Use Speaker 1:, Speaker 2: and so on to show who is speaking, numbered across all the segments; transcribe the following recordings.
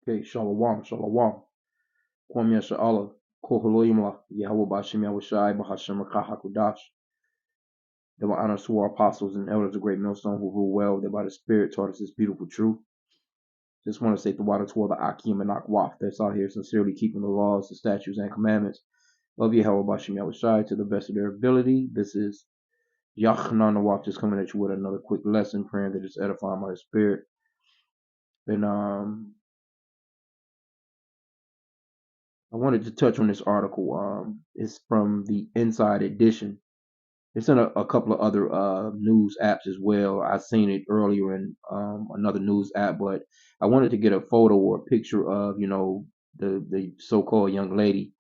Speaker 1: Okay, shalom, shalom. Kwam Yasha'Allah, Koholoimla, Yahweh Bashim Yahushai, Bahashim Rakahakudash. There were honors to our apostles and elders of Great Millstone who rule well, that by the Spirit taught us this beautiful truth. Just want to say the water to the H.I.M and Akwaf that's out here sincerely keeping the laws, the statutes, and commandments of Yahweh Bashim Yahushai to the best of their ability. This is Yachnan Nawaf just coming at you with another quick lesson, praying that it's edifying by the Spirit. And I wanted to touch on this article. It's from the Inside Edition. It's in a couple of other news apps as well. I seen it earlier in another news app, but I wanted to get a photo or a picture of, the so-called young lady,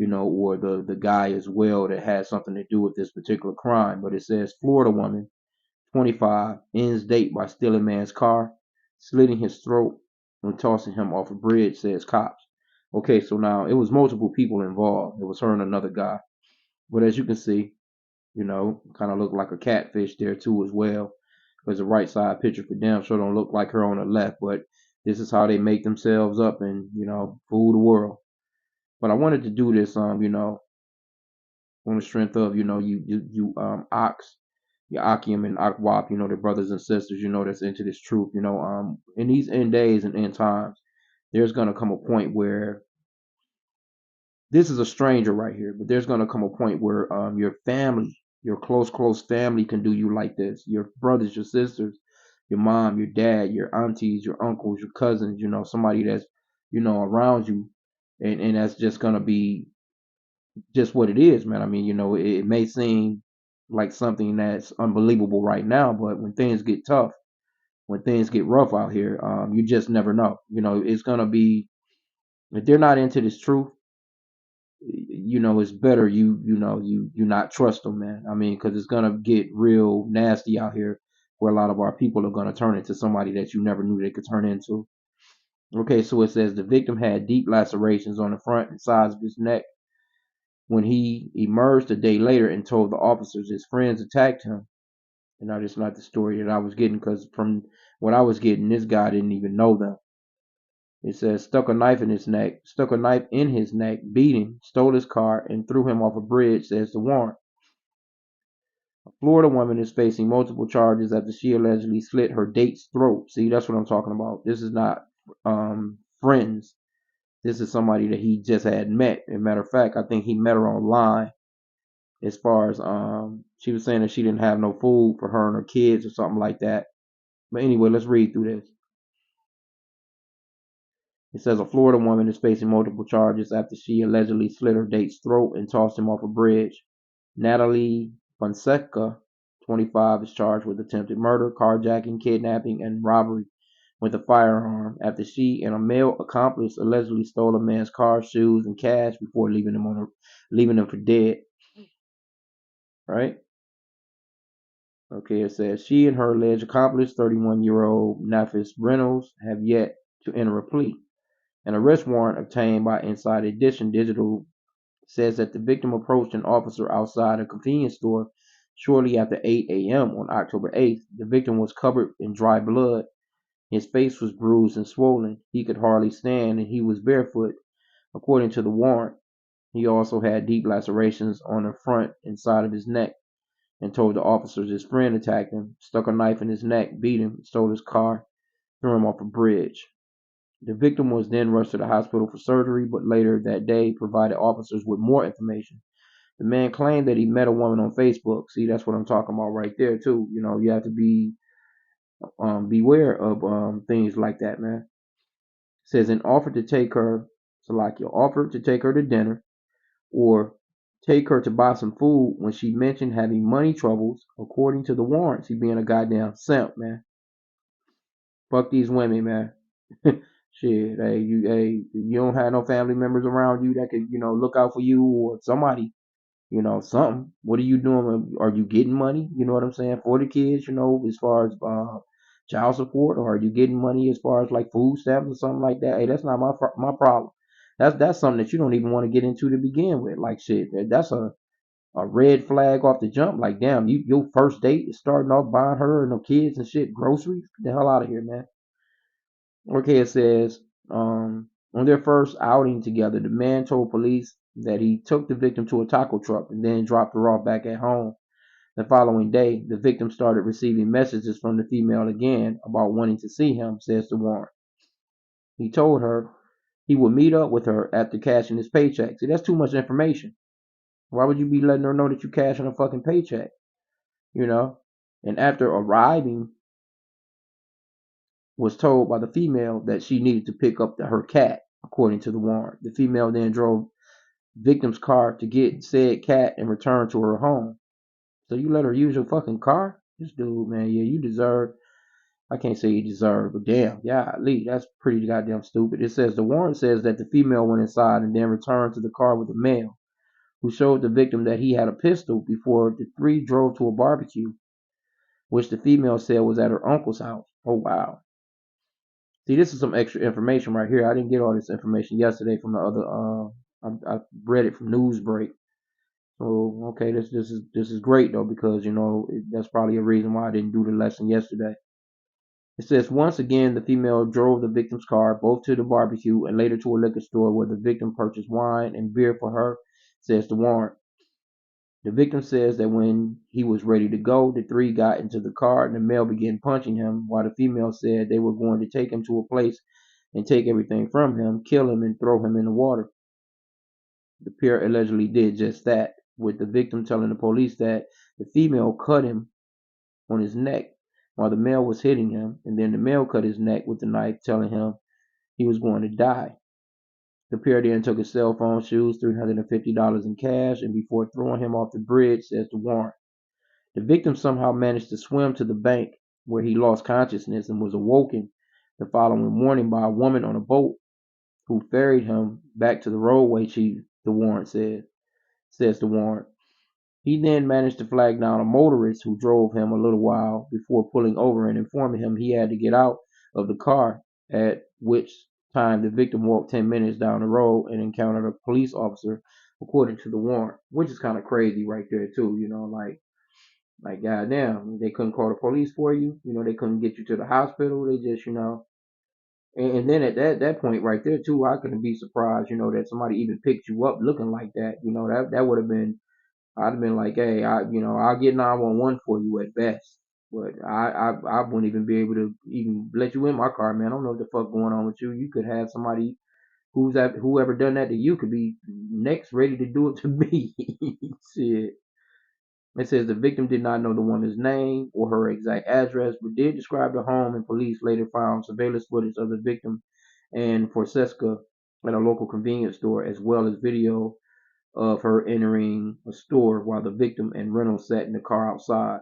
Speaker 1: or the guy as well that has something to do with this particular crime. But it says Florida woman, 25, ends date by stealing man's car, slitting his throat, and tossing him off a bridge, says cops. Okay, so now it was multiple people involved. It was her and another guy. But as you can see, kind of looked like a catfish there too as well. There's a right side picture for damn sure don't look like her on the left, but this is how they make themselves up and, fool the world. But I wanted to do this, on the strength of, Ox, your Akim and Akwap, their brothers and sisters, that's into this truth, in these end days and end times, there's going to come a point where this is a stranger right here, but there's going to come a point where your family, your close family can do you like this. Your brothers, your sisters, your mom, your dad, your aunties, your uncles, your cousins, somebody that's, around you. And that's just going to be just what it is, man. I mean, it may seem like something that's unbelievable right now, but when things get tough, when things get rough out here, you just never know. It's going to be, if they're not into this truth, it's better you not trust them, man. I mean, because it's gonna get real nasty out here, where a lot of our people are gonna turn into somebody that you never knew they could turn into. Okay, so it says the victim had deep lacerations on the front and sides of his neck. When he emerged a day later and told the officers his friends attacked him. And now that's not the story that I was getting, because from what I was getting, this guy didn't even know them. It says stuck a knife in his neck, beat him, stole his car, and threw him off a bridge, says the warrant. A Florida woman is facing multiple charges after she allegedly slit her date's throat. See, that's what I'm talking about. This is not friends. This is somebody that he just had met. As a matter of fact, I think he met her online. As far as she was saying that she didn't have no food for her and her kids or something like that. But anyway, let's read through this. It says a Florida woman is facing multiple charges after she allegedly slit her date's throat and tossed him off a bridge. Natalie Fonseca, 25, is charged with attempted murder, carjacking, kidnapping, and robbery with a firearm after she and a male accomplice allegedly stole a man's car, shoes, and cash before leaving him for dead. Right? Okay, it says she and her alleged accomplice, 31-year-old Nafis Reynolds, have yet to enter a plea. An arrest warrant obtained by Inside Edition Digital says that the victim approached an officer outside a convenience store shortly after 8 a.m. on October 8th. The victim was covered in dry blood. His face was bruised and swollen. He could hardly stand, and he was barefoot, according to the warrant. He also had deep lacerations on the front and side of his neck, and told the officers his friend attacked him, stuck a knife in his neck, beat him, stole his car, threw him off a bridge. The victim was then rushed to the hospital for surgery, but later that day provided officers with more information. The man claimed that he met a woman on Facebook. See, that's what I'm talking about right there too. You have to be beware of things like that, man. It says an offer to take her, so like your offer to take her to dinner, or take her to buy some food when she mentioned having money troubles, according to the warrants. He being a goddamn simp, man. Fuck these women, man. Shit, you don't have no family members around you that could, look out for you or somebody, something. What are you doing? Are you getting money? You know what I'm saying, for the kids? As far as child support, or are you getting money as far as like food stamps or something like that? Hey, that's not my problem. That's something that you don't even want to get into to begin with. Like shit, that's a red flag off the jump. Like damn, your first date is starting off buying her and the kids and shit groceries. Get the hell out of here, man. Okay, it says On their first outing together, the man told police that he took the victim to a taco truck and then dropped her off back at home. The following day, the victim started receiving messages from the female again about wanting to see him, says the warrant. He told her he would meet up with her after cashing his paycheck. See, that's too much information. Why would you be letting her know that you cashing a fucking paycheck? You know? And after arriving, was told by the female that she needed to pick up her cat, according to the warrant. The female then drove victim's car to get said cat and return to her home. So you let her use your fucking car? This dude, man, yeah, you deserve. I can't say you deserve, but damn, yeah, Lee, that's pretty goddamn stupid. It says the warrant says that the female went inside and then returned to the car with the male, who showed the victim that he had a pistol before the three drove to a barbecue, which the female said was at her uncle's house. Oh wow. See, this is some extra information right here. I didn't get all this information yesterday from the other. I read it from Newsbreak. So okay, this is great though because that's probably a reason why I didn't do the lesson yesterday. It says once again the female drove the victim's car both to the barbecue and later to a liquor store where the victim purchased wine and beer for her, says the warrant. The victim says that when he was ready to go, the three got into the car and the male began punching him, while the female said they were going to take him to a place and take everything from him, kill him, and throw him in the water. The pair allegedly did just that, with the victim telling the police that the female cut him on his neck while the male was hitting him, and then the male cut his neck with the knife, telling him he was going to die. The pair then took his cell phone, shoes, $350 in cash, and before throwing him off the bridge, says the warrant. The victim somehow managed to swim to the bank where he lost consciousness and was awoken the following morning by a woman on a boat who ferried him back to the roadway, the warrant says the warrant. He then managed to flag down a motorist who drove him a little while before pulling over and informing him he had to get out of the car, at which time the victim walked 10 minutes down the road and encountered a police officer, according to the warrant, which is kind of crazy right there, too. Like, goddamn, they couldn't call the police for you. They couldn't get you to the hospital. They just, and then at that point right there, too, I couldn't be surprised, that somebody even picked you up looking like that. That would have been, I'd have been like, hey, I'll get 911 for you at best. But I wouldn't even be able to even let you in my car, man. I don't know what the fuck going on with you. You could have somebody whoever done that to you could be next ready to do it to me. Shit. It says the victim did not know the woman's name or her exact address, but did describe the home, and police later found surveillance footage of the victim and Fonseca at a local convenience store, as well as video of her entering a store while the victim and Reynolds sat in the car outside.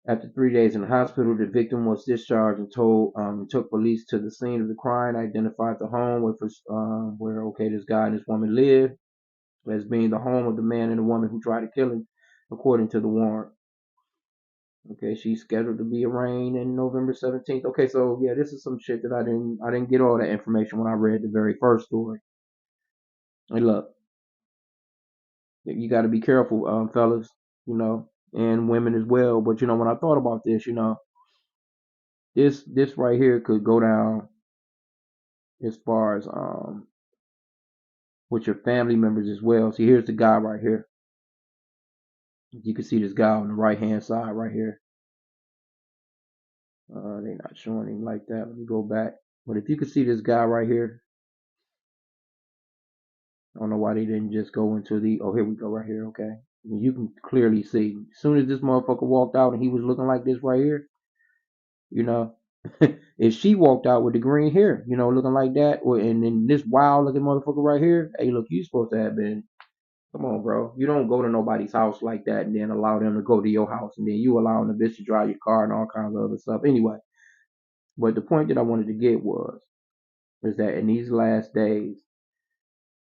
Speaker 1: After 3 days in the hospital, the victim was discharged and took police to the scene of the crime, identified the home where this guy and this woman lived as being the home of the man and the woman who tried to kill him, according to the warrant. Okay, she's scheduled to be arraigned in November 17th. Okay, so yeah, this is some shit that I didn't get all that information when I read the very first story. Hey, look, you got to be careful, fellas, and women as well. But when I thought about this, this right here could go down as far as with your family members as well. See, here's the guy right here. You can see this guy on the right hand side right here. They're not showing him like that. Let me go back. But if you can see this guy right here, I don't know why they didn't just go into oh, here we go right here. Okay. You can clearly see. As soon as this motherfucker walked out and he was looking like this right here, you know, if she walked out with the green hair, looking like that, and then this wild looking motherfucker right here, hey, look, you supposed to have been. Come on, bro. You don't go to nobody's house like that and then allow them to go to your house and then you allowing the bitch to drive your car and all kinds of other stuff. Anyway, but the point that I wanted to get is that in these last days,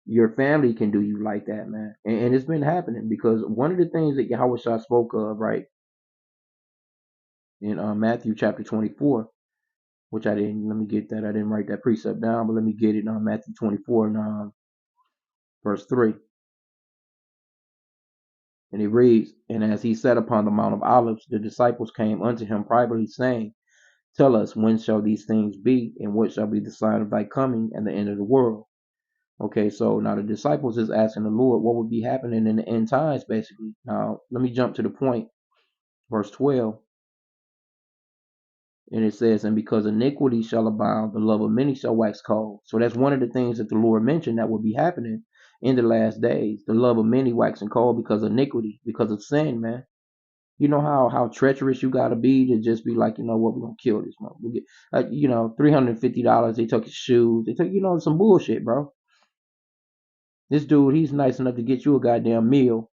Speaker 1: your family can do you like that, man. And it's been happening because one of the things that Yahweh Shah spoke of, right, in Matthew chapter 24, which let me get that. I didn't write that precept down, but let me get it on Matthew 24 and verse 3. And it reads, and as he sat upon the Mount of Olives, the disciples came unto him privately, saying, Tell us, when shall these things be, and what shall be the sign of thy coming and the end of the world? Okay, so now the disciples is asking the Lord what would be happening in the end times, basically. Now, let me jump to the point, verse 12, and it says, and because iniquity shall abound, the love of many shall wax cold. So that's one of the things that the Lord mentioned that would be happening in the last days. The love of many waxing cold because of iniquity, because of sin, man. You know how treacherous you gotta be to just be like, you know what, we're gonna kill this man. We'll get, $350. They took his shoes. They took, some bullshit, bro. This dude, he's nice enough to get you a goddamn meal,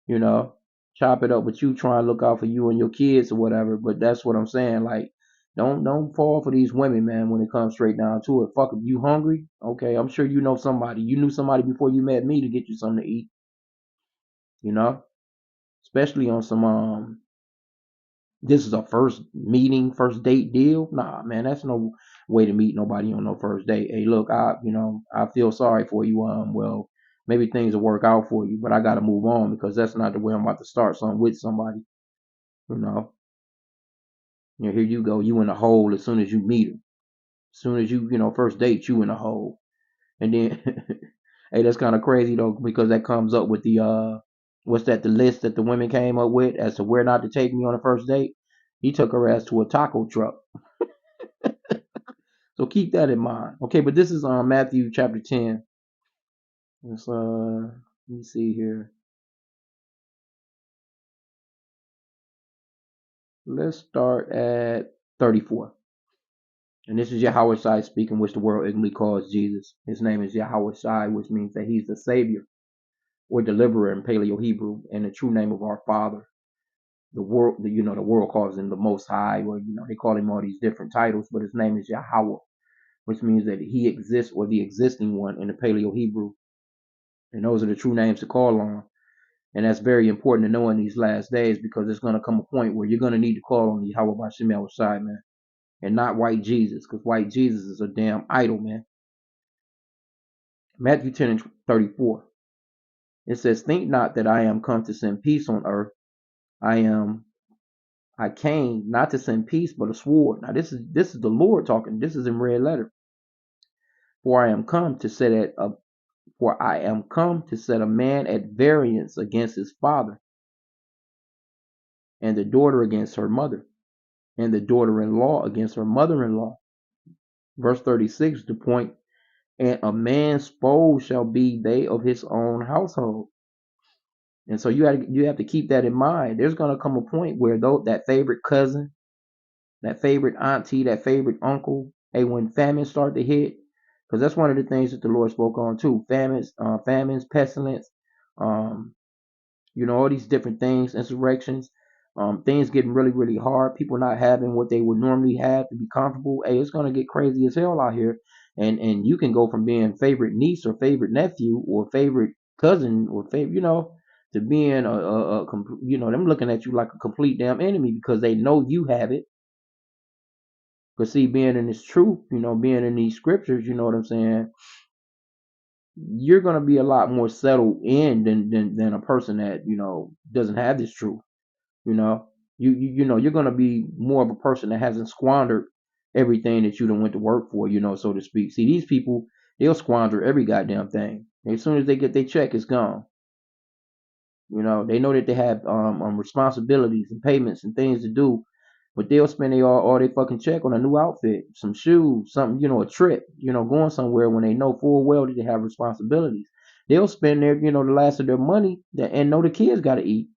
Speaker 1: you know, chop it up with you, try and look out for you and your kids or whatever. But that's what I'm saying. Like, don't fall for these women, man. When it comes straight down to it, fuck, if you hungry, okay, I'm sure you know somebody. You knew somebody before you met me to get you something to eat, you know, especially on some this is a first meeting, first date deal. Nah, man, that's no way to meet nobody on no first date. Hey, look, I feel sorry for you. Well, maybe things will work out for you, but I got to move on because that's not the way I'm about to start something with somebody. You know, here you go, you in a hole as soon as you meet them. As soon as first date, you in a hole, and then, hey, that's kind of crazy though because that comes up with the what's that? The list that the women came up with as to where not to take me on a first date. He took her ass to a taco truck. So keep that in mind. Okay, but this is Matthew chapter 10. Let's let me see here. Let's start at 34. And this is Yahweh Shai speaking, which the world ignorantly calls Jesus. His name is Yahweh Shai, which means that he's the Savior or deliverer in Paleo Hebrew, and the true name of our Father. The world, the world calls him the Most High, or they call him all these different titles, but his name is Yahweh, which means that he exists, or the existing one in the Paleo Hebrew. And those are the true names to call on. And that's very important to know in these last days because there's going to come a point where you're going to need to call on Yahweh Bashim El Shai, man. And not white Jesus, because white Jesus is a damn idol, man. Matthew 10 and 34. It says, think not that I am come to send peace on earth. I came not to send peace, but a sword. Now this is the Lord talking. This is in red letter. For I am come to set a man at variance against his father, and the daughter against her mother, and the daughter-in-law against her mother-in-law. Verse 36, the point, and a man's foes shall be they of his own household. And so you have to keep that in mind. There's going to come a point where though that favorite cousin, that favorite auntie, that favorite uncle, hey, when famines start to hit, because that's one of the things that the Lord spoke on too, famines, pestilence, um, all these different things, insurrections, things getting really, really hard, people not having what they would normally have to be comfortable. Hey, it's gonna get crazy as hell out here. And you can go from being favorite niece or favorite nephew or favorite cousin or favorite, to being them looking at you like a complete damn enemy because they know you have it. But see, being in this truth, being in these scriptures, you know what I'm saying, you're gonna be a lot more settled in than a person that doesn't have this truth. You know, you're gonna be more of a person that hasn't squandered everything that you done went to work for, so to speak. See, these people, they'll squander every goddamn thing. As soon as they get their check, it's gone. They know that they have responsibilities and payments and things to do, but they'll spend all their fucking check on a new outfit, some shoes, something, a trip, going somewhere when they know full well that they have responsibilities. They'll spend the last of their money and know the kids got to eat.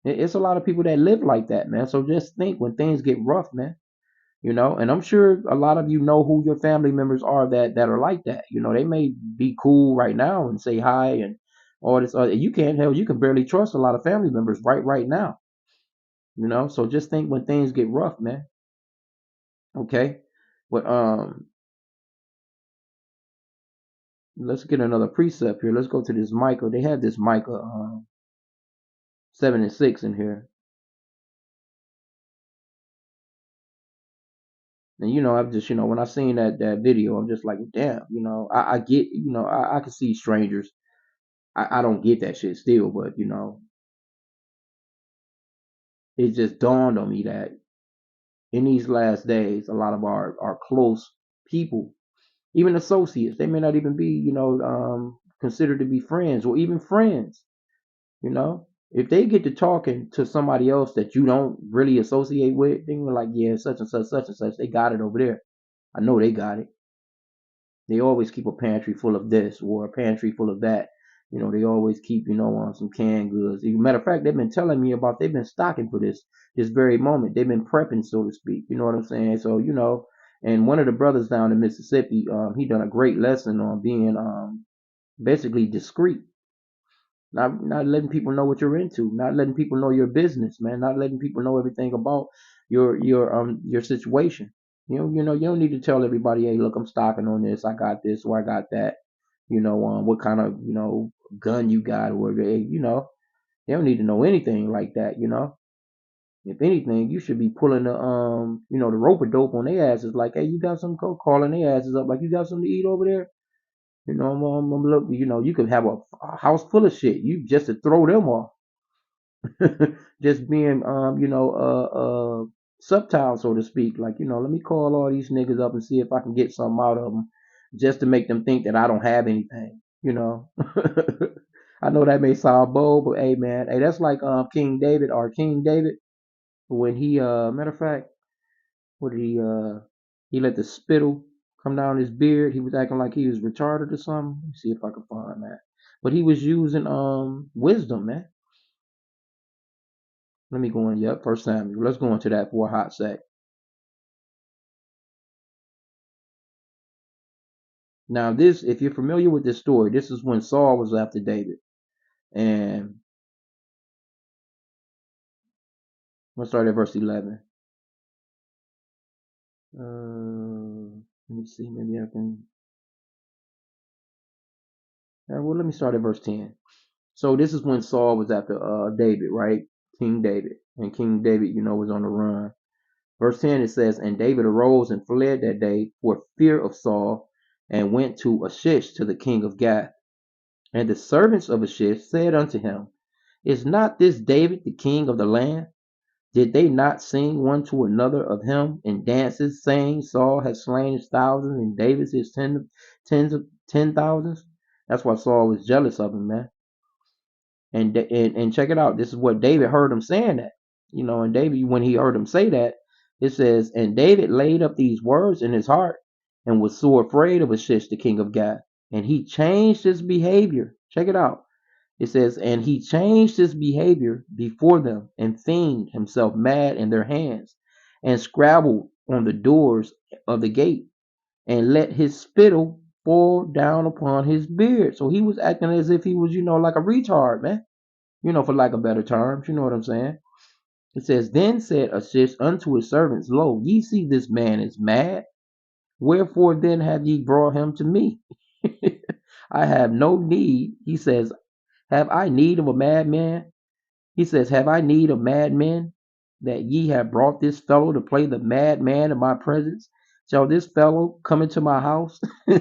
Speaker 1: It's a lot of people that live like that, man. So just think when things get rough, man. And I'm sure a lot of you know who your family members are that are like that. They may be cool right now and say hi and all this. You can't hell, you can barely trust a lot of family members right now. So just think when things get rough, man. Okay, but let's get another precept here. Let's go to this Micah. They had this Micah 7 and 6 in here. And I've just when I seen that video, I'm just like, damn, I get, I can see strangers. I don't get that shit still, but it just dawned on me that in these last days, a lot of our close people, even associates, they may not even be, considered to be friends or even friends, you know. If they get to talking to somebody else that you don't really associate with, then you're like, yeah, such and such, they got it over there. I know they got it. They always keep a pantry full of this or a pantry full of that. They always keep, on some canned goods. As a matter of fact, they've been telling me about they've been stocking for this very moment. They've been prepping, so to speak. You know what I'm saying? So, and one of the brothers down in Mississippi, he done a great lesson on being basically discreet. Not letting people know what you're into, not letting people know your business, man, not letting people know everything about your situation. You don't need to tell everybody, hey, look, I'm stocking on this, I got this, or I got that. What kind of gun you got, or hey, they don't need to know anything like that. If anything, you should be pulling the rope a dope on their asses, like, hey, you got some coke, calling their asses up, like, you got something to eat over there. Look, you could have a house full of shit. You just to throw them off, just being, subtile, so to speak. Like, let me call all these niggas up and see if I can get something out of them, just to make them think that I don't have anything. I know that may sound bold, but hey, man, hey, that's like King David, when he, matter of fact, what did he let the spittle come down his beard. He was acting like he was retarded or something. Let me see if I can find that. But he was using wisdom, man. Let me go in. Yep, First Samuel. Let's go into that for a hot sec. Now, this, if you're familiar with this story, this is when Saul was after David, and let's start at verse 11. Let me see. Maybe I can. Well, let me start at verse 10. So this is when Saul was after David, right? King David, and King David, was on the run. Verse 10, it says, And David arose and fled that day for fear of Saul, and went to Achish to the king of Gath. And the servants of Achish said unto him, Is not this David the king of the land? Did they not sing one to another of him in dances, saying, Saul has slain his thousands, and David his tens of 10,000s? That's why Saul was jealous of him, man. And check it out. This is what David heard him saying that. And David, when he heard him say that, it says, And David laid up these words in his heart, and was so afraid of Achish, the king of Gath. And he changed his behavior. Check it out. It says, And he changed his behavior before them, and feigned himself mad in their hands, and scrabbled on the doors of the gate, and let his spittle fall down upon his beard. So he was acting as if he was, like a retard, man. For lack of better terms, you know what I'm saying? It says, Then said Achish unto his servants, Lo, ye see this man is mad. Wherefore then have ye brought him to me? I have no need. He says, Have I need of a madman? He says, Have I need of madmen, that ye have brought this fellow to play the madman in my presence? Shall this fellow come into my house? I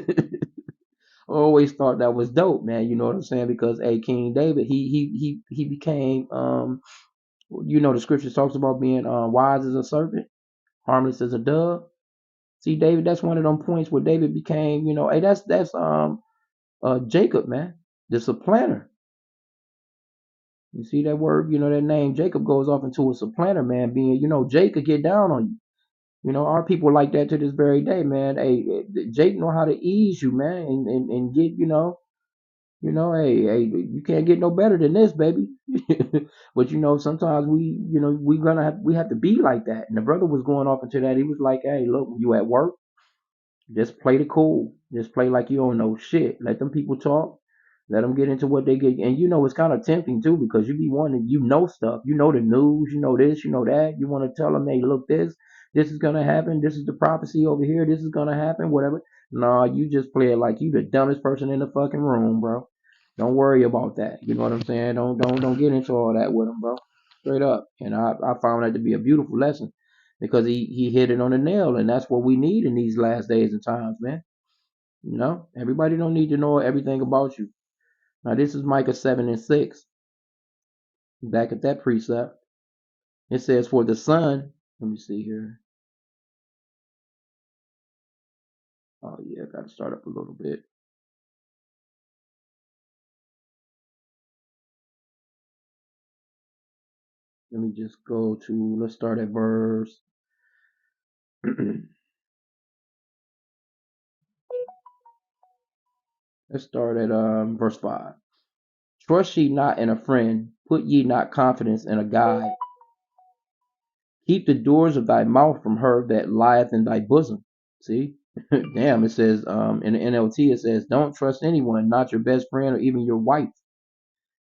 Speaker 1: always thought that was dope, man. You know what I'm saying? Because King David, he became the scriptures talks about being wise as a serpent, harmless as a dove. See, David, that's one of them points where David became, hey, that's Jacob, man, the supplanter. You see that word, that name Jacob goes off into a supplanter, man, being, Jake could get down on you. Our people like that to this very day, man. Hey, Jake know how to ease you, man, and get, hey, you can't get no better than this, baby. But sometimes we have to be like that. And the brother was going off into that. He was like, hey, look, when you at work, just play the cool. Just play like you don't know shit. Let them people talk. Let them get into what they get. And it's kind of tempting too, because you be wanting, stuff. You know the news. You know this. You know that. You want to tell them, hey, look, this is gonna happen. This is the prophecy over here. This is gonna happen. Whatever. Nah, you just play it like you the dumbest person in the fucking room, bro. Don't worry about that. You know what I'm saying? Don't get into all that with them, bro. Straight up. And I found that to be a beautiful lesson, because he hit it on the nail, and that's what we need in these last days and times, man. Everybody don't need to know everything about you. Now this is Micah 7:6. Back at that precept, it says, For the son, let me see here. yeah, got to start up a little bit. Let me just go to, let's start at verse. Let's start at verse 5. Trust ye not in a friend, put ye not confidence in a guide. Keep the doors of thy mouth from her that lieth in thy bosom. See? Damn, it says in the NLT, it says, don't trust anyone, not your best friend or even your wife.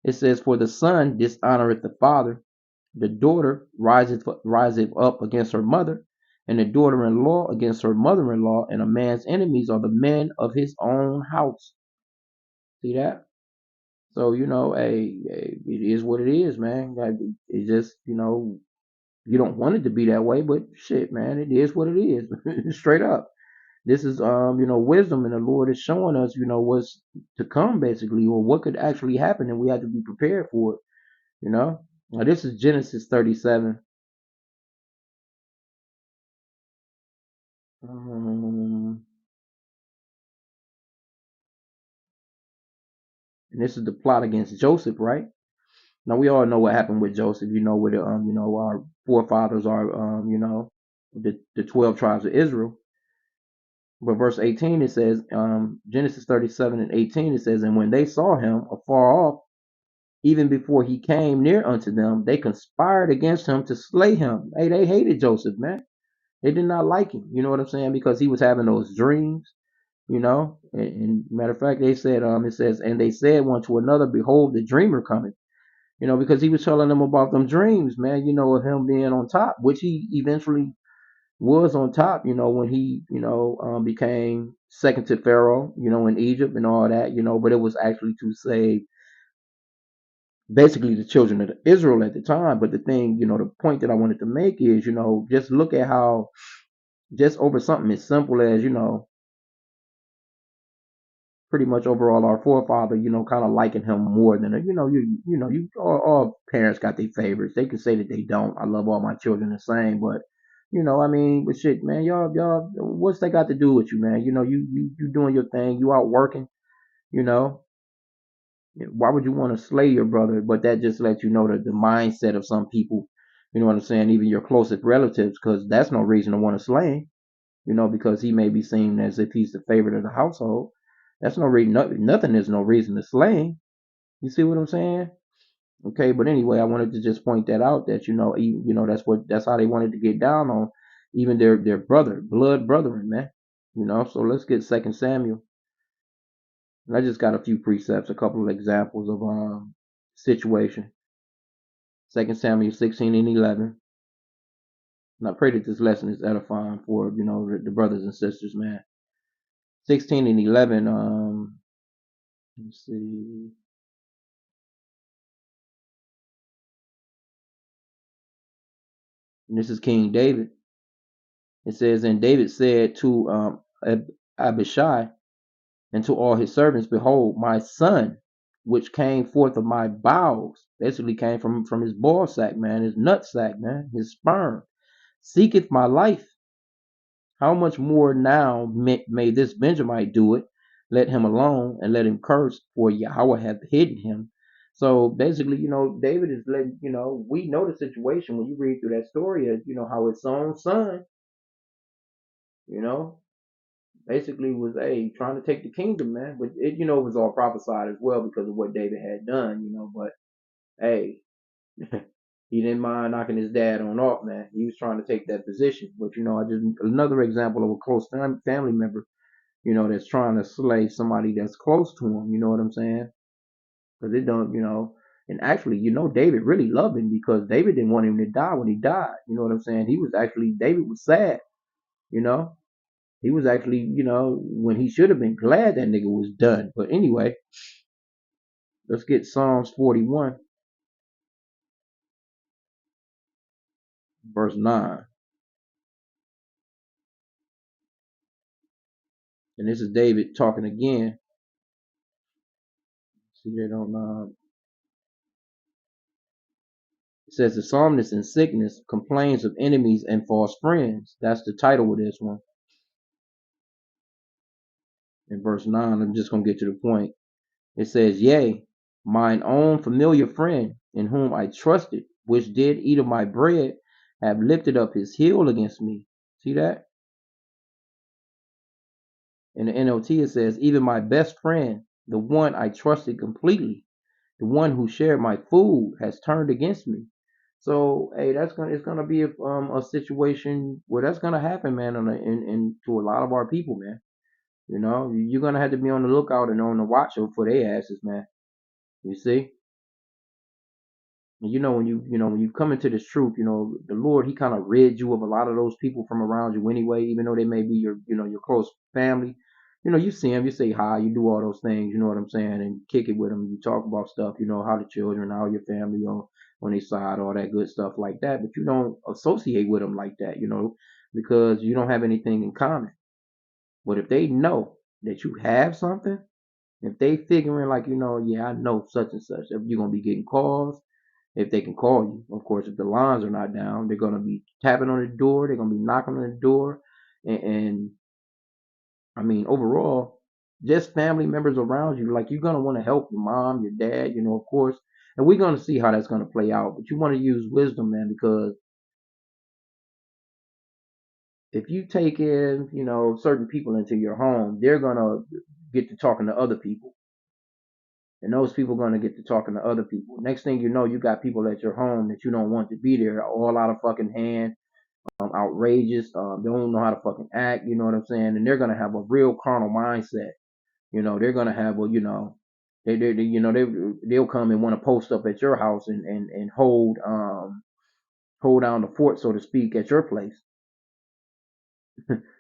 Speaker 1: It says, for the son dishonoreth the father, the daughter riseth up against her mother, and the daughter-in-law against her mother-in-law, and a man's enemies are the men of his own house. See that? So, hey, it is what it is, man. Like, it just, you don't want it to be that way, but shit, man, it is what it is. Straight up. This is wisdom, and the Lord is showing us, what's to come basically, or what could actually happen, and we have to be prepared for it, you know. Now this is Genesis 37. And this is the plot against Joseph, right? Now we all know what happened with Joseph, with our forefathers are the 12 tribes of Israel. But verse 18 it says, Genesis 37 and 18 it says, and when they saw him afar off, even before he came near unto them, they conspired against him to slay him. Hey, they hated Joseph, man. They did not like him. You know what I'm saying? Because he was having those dreams, And matter of fact, they said, it says, and they said one to another, behold, the dreamer coming. Because he was telling them about them dreams, man, of him being on top, which he eventually was on top, when he, became second to Pharaoh, in Egypt and all that, but it was actually to save basically the children of Israel at the time. But the thing, the point that I wanted to make is, just look at how just over something as simple as, pretty much overall our forefather, kind of liking him more than you all parents got their favorites. They can say that they don't. I love all my children the same, but I mean, but shit, man, y'all, what's they got to do with you, man? You doing your thing, you out working, you know. Why would you want to slay your brother? But that just lets you know that the mindset of some people, you know what I'm saying, even your closest relatives, because that's no reason to want to slay him, because he may be seen as if he's the favorite of the household. That's no reason. Nothing is no reason to slay him. You see what I'm saying? Okay, but anyway, I wanted to just point that out that even, that's how they wanted to get down on even their brother, blood brethren, man. So let's get Second Samuel. And I just got a few precepts, a couple of examples of situation. Second Samuel 16 and 11. And I pray that this lesson is edifying for the brothers and sisters, man. 16 and 11. Let's see. And this is King David. It says, and David said to Abishai and to all his servants, behold, my son, which came forth of my bowels, basically came from his ball sack, man, his nut sack, man, his sperm, seeketh my life. How much more now may this Benjamite do it? Let him alone and let him curse, for Yahweh hath hidden him. So basically, David is letting, we know the situation when you read through that story, how his own son, you know, basically was trying to take the kingdom, man. But it was all prophesied as well because of what David had done, But hey, he didn't mind knocking his dad on off, man. He was trying to take that position. But I just another example of a close family member, that's trying to slay somebody that's close to him. You know what I'm saying? Because it don't, And actually, David really loved him because David didn't want him to die when he died. You know what I'm saying? David was sad. You know, he was actually, when he should have been glad that nigga was done. But anyway, let's get Psalms 41, verse 9. And this is David talking again. See that on it says the psalmist in sickness complains of enemies and false friends. That's the title of this one. In verse 9, I'm just going to get to the point. It says, Yea, mine own familiar friend, in whom I trusted, which did eat of my bread, have lifted up his heel against me. See that? In the NLT, it says, Even my best friend, the one I trusted completely, the one who shared my food, has turned against me. So, hey, it's gonna be a situation where that's gonna happen, man, to a lot of our people, man. You know, you're gonna have to be on the lookout and on the watch out for their asses, man. You see? And when you come into this truth, the Lord, He kind of rid you of a lot of those people from around you anyway, even though they may be your close family. You see them, you say hi, you do all those things, you know what I'm saying, and kick it with them. You talk about stuff, how the children, how your family on their side, all that good stuff like that. But you don't associate with them like that, because you don't have anything in common. But if they know that you have something, if they figuring like, yeah, I know such and such, if you're gonna be getting calls, if they can call you. Of course, if the lines are not down, they're gonna be tapping on the door, they're gonna be knocking on the door, and I mean overall, just family members around you, like you're gonna want to help your mom, your dad, of course, and we're gonna see how that's gonna play out. But you want to use wisdom, man, because if you take in, certain people into your home, they're gonna get to talking to other people. And those people are going to get to talking to other people. Next thing you know, you got people at your home that you don't want to be there, all out of fucking hand, outrageous, don't know how to fucking act, you know what I'm saying? And they're going to have a real carnal mindset. They're going to have they'll come and want to post up at your house and hold down the fort, so to speak, at your place.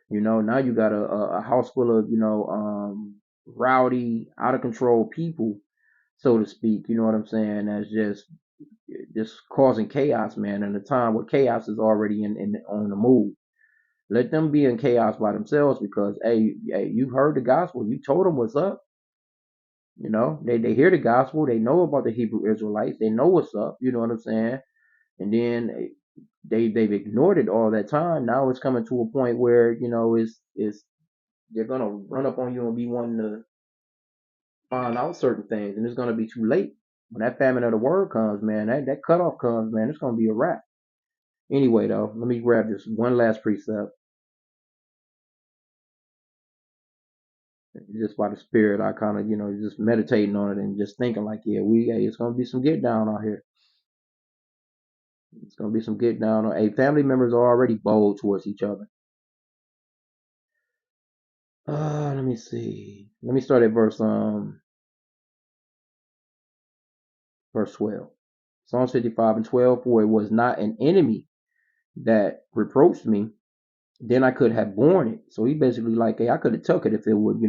Speaker 1: Now you got a house full of, rowdy, out of control people, so to speak, you know what I'm saying? That's just causing chaos, man, in a time where chaos is already on the move. Let them be in chaos by themselves because, hey, you heard the gospel. You told them what's up. They hear the gospel. They know about the Hebrew Israelites. They know what's up. You know what I'm saying? And then they've ignored it all that time. Now it's coming to a point where it's they're gonna run up on you and be wanting to find out certain things, and it's gonna be too late. When that famine of the word comes, man, that cutoff comes, man, it's gonna be a wrap. Anyway, though, let me grab this one last precept. Just by the spirit, I kind of, just meditating on it and just thinking like, yeah, hey, it's gonna be some get down out here. It's gonna be some get down. Hey, family members are already bold towards each other. Let me see. Let me start at verse 12. Psalms 55:12. For it was not an enemy that reproached me, then I could have borne it. So he basically like, hey, I could have took it if it would,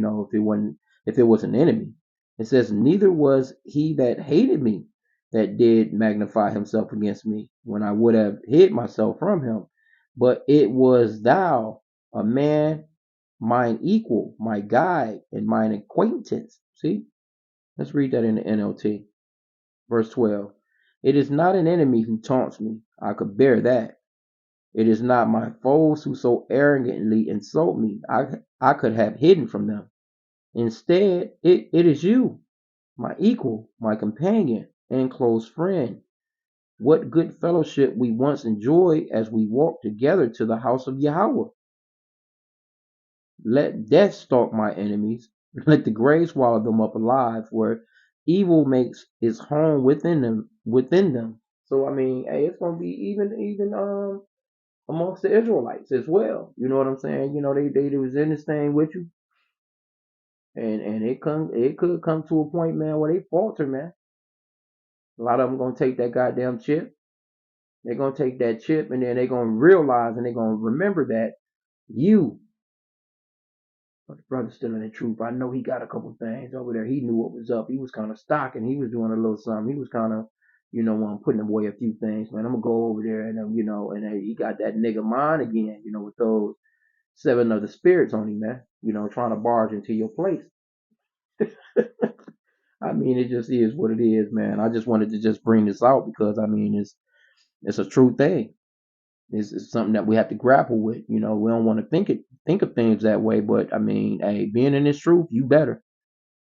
Speaker 1: if it was an enemy. It says, neither was he that hated me that did magnify himself against me when I would have hid myself from him. But it was thou, a man, mine equal, my guide, and mine acquaintance. See? Let's read that in the NLT. Verse 12. It is not an enemy who taunts me. I could bear that. It is not my foes who so arrogantly insult me. I could have hidden from them. Instead, it is you, my equal, my companion, and close friend. What good fellowship we once enjoyed as we walked together to the house of Yahweh. Let death stalk my enemies. Let the grave swallow them up alive, where evil makes its home within them. So I mean, hey, it's gonna be even amongst the Israelites as well. You know what I'm saying? They was in this thing with you, and it could come to a point, man, where they falter, man. A lot of them gonna take that goddamn chip. They're gonna take that chip, and then they're gonna realize and they're gonna remember that you, but the brother's still in the truth. I know he got a couple things over there. He knew what was up. He was kind of stocking. He was doing a little something. He was kind of, putting away a few things, man. I'm gonna go over there and and he got that nigga mind again, with those seven other spirits on him, man. Trying to barge into your place. I mean, it just is what it is, man. I just wanted to just bring this out because I mean, it's a true thing. It's something that we have to grapple with. We don't want to think think of things that way. But I mean, hey, being in this truth, you better.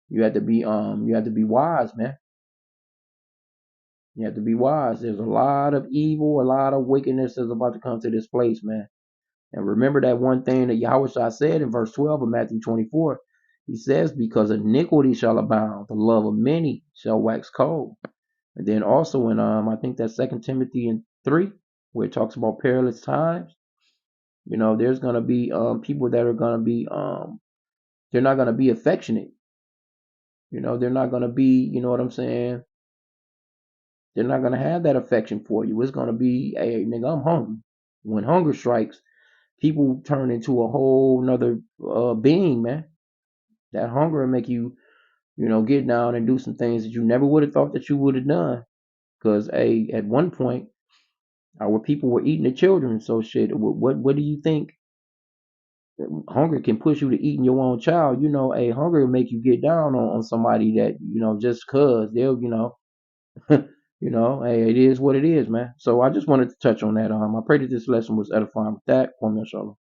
Speaker 1: You have to be wise, man. You have to be wise. There's a lot of evil, a lot of wickedness that's about to come to this place, man. And remember that one thing that Yahweh said in verse 12 of Matthew 24. He says, because iniquity shall abound, the love of many shall wax cold. And then also in I think that's Second Timothy in 3, where it talks about perilous times. You know, there's gonna be people that are gonna be they're not gonna be affectionate. You know, they're not gonna be, you know what I'm saying? They're not gonna have that affection for you. It's gonna be, hey nigga, I'm hungry. When hunger strikes, people turn into a whole nother being, man. That hunger will make you, you know, get down and do some things that you never would have thought that you would have done. Because, hey, at one point, our people were eating the children. So, shit, what do you think? Hunger can push you to eating your own child. You know, hey, hunger will make you get down on somebody that, you know, just cause they'll, you know, you know, hey, it is what it is, man. So I just wanted to touch on that. I pray that this lesson was edifying with that. Kwame Shalom.